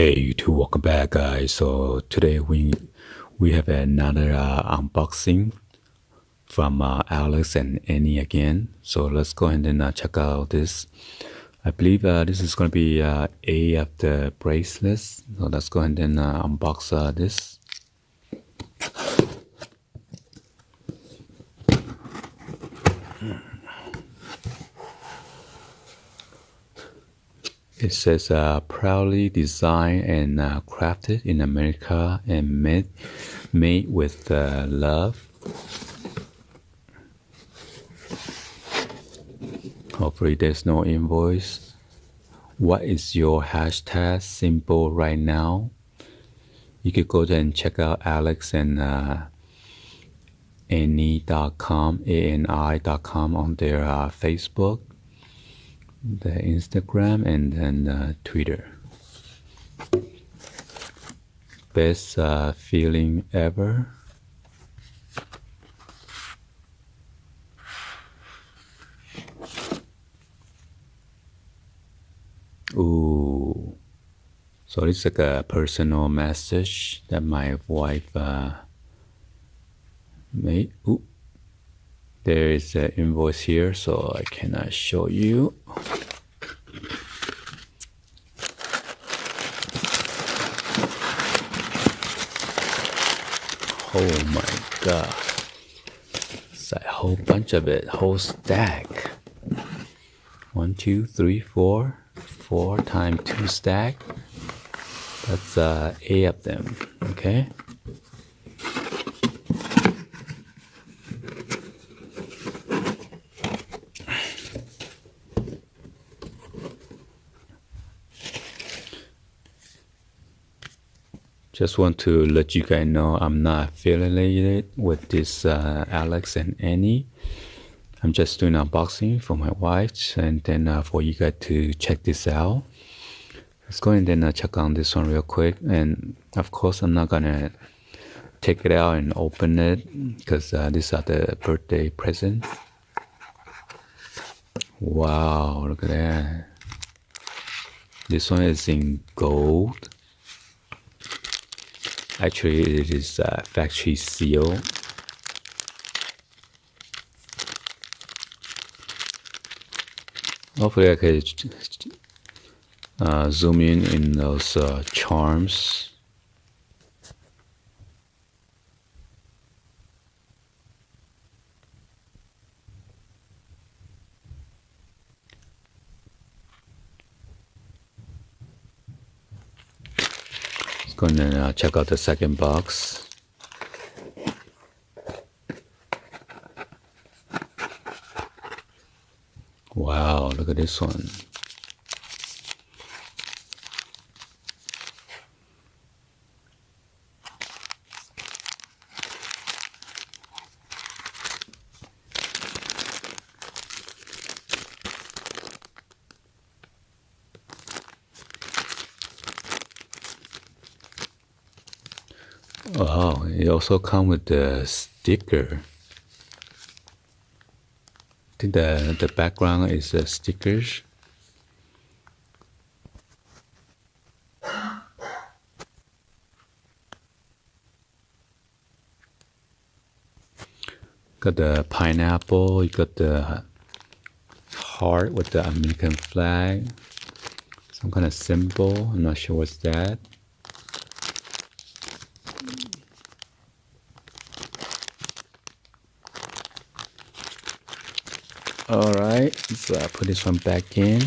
Hey YouTube, welcome back guys. So today we have another unboxing from Alex and Annie again. So let's go ahead and check out this. I believe this is going to be A of the bracelets. So let's go ahead and unbox this. It says proudly designed and crafted in America and made with love. Hopefully there's no invoice. What is your hashtag symbol right now? You could go there and check out Alex and Annie.com, ANI.com on their Facebook, the Instagram, and then Twitter. Best feeling ever. Ooh. So it's like a personal message that my wife made. Ooh. There is an invoice here, so I cannot show you. Oh my god. It's a whole bunch of it, whole stack. 1, 2, 3, 4. 4 times 2 stack. That's 8 of them, okay? Just want to let you guys know I'm not affiliated with this Alex and Annie. I'm just doing unboxing for my wife and then for you guys to check this out. Let's go and then check on this one real quick. And of course, I'm not gonna take it out and open it because these are the birthday presents. Wow, look at that. This one is in gold. Actually, it is factory seal. Hopefully I can zoom in those charms. Let's go and check out the second box. Wow, look at this one. Wow, it also comes with the sticker. I think the background is stickers. Got the pineapple, you got the heart with the American flag, some kind of symbol, I'm not sure what's that. Alright, let's put this one back in.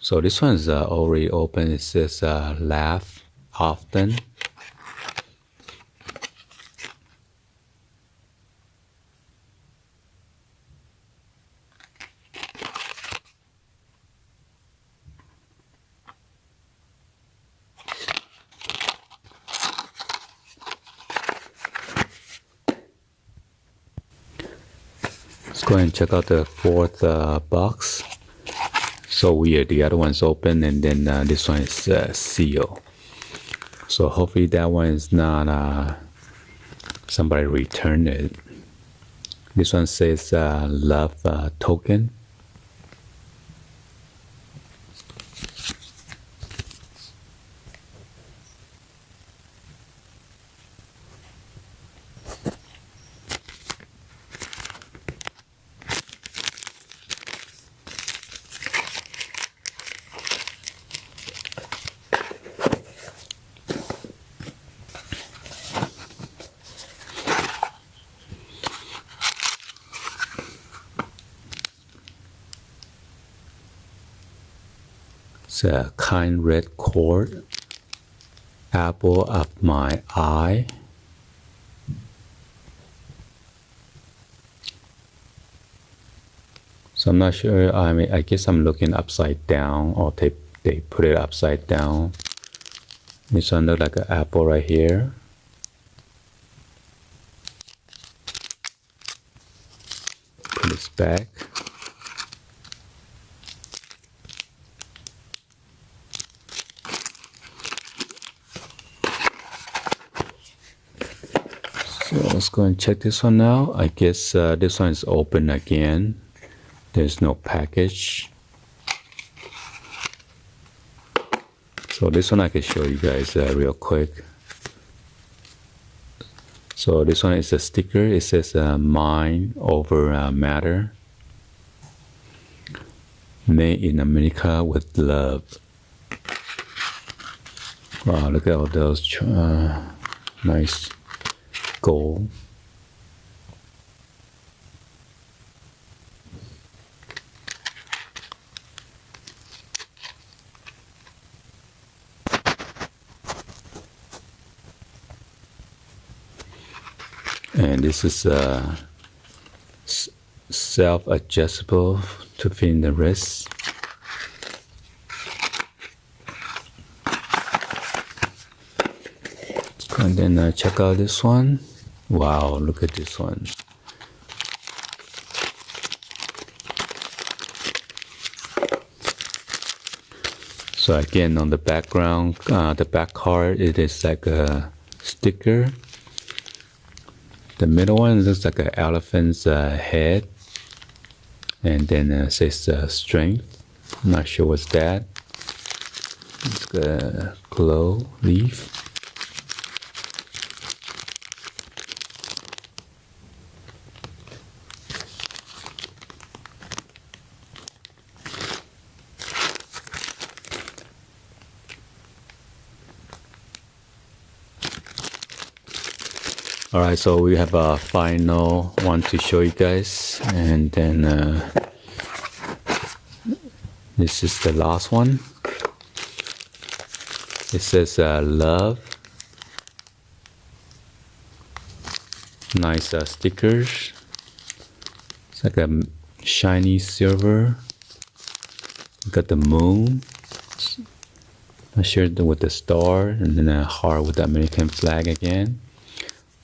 So this one's already open. It says laugh often. Let's go ahead and check out the fourth box. So weird, the other one's open and then this one is sealed. So hopefully that one is not somebody returned it. This one says love token. It's a kind red cord, apple of my eye. So I'm not sure. I mean, I guess I'm looking upside down, or they put it upside down. This one looks like an apple right here. Put this back. So let's go and check this one now. I guess this one is open again. There's no package. So this one I can show you guys real quick. So this one is a sticker. It says mind over matter. Made in America with love. Wow, look at all those nice gold. And this is self-adjustable to fit in the wrist. And then check out this one. Wow, look at this one. So again, on the background, the back card, it is like a sticker. The middle one looks like an elephant's head. And then it says strength. I'm not sure what's that. It's a glow leaf. Alright, so we have a final one to show you guys, and then this is the last one. It says love. Nice stickers. It's like a shiny silver. Got the moon. I shared with the star, and then a heart with the American flag again.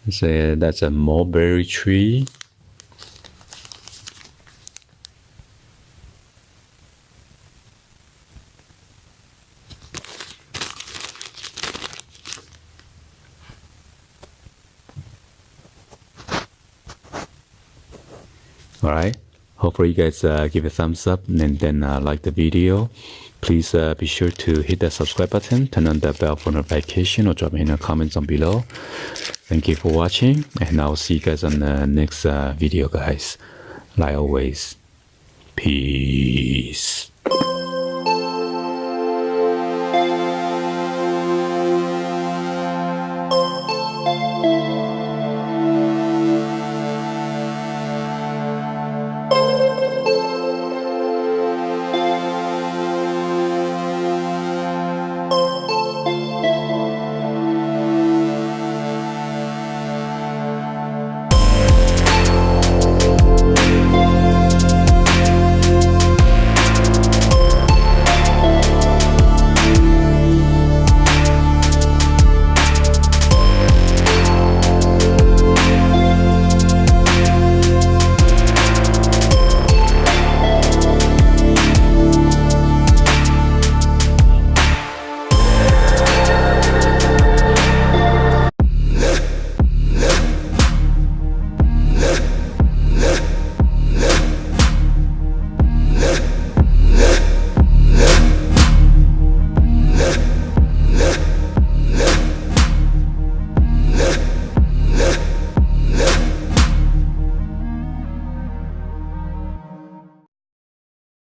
So that's a mulberry tree. Alright, hopefully you guys give a thumbs up and then like the video. Please be sure to hit that subscribe button, turn on the bell for notification, or drop me in the comments down below. Thank you for watching, and I'll see you guys on the next video, guys. Like always, peace.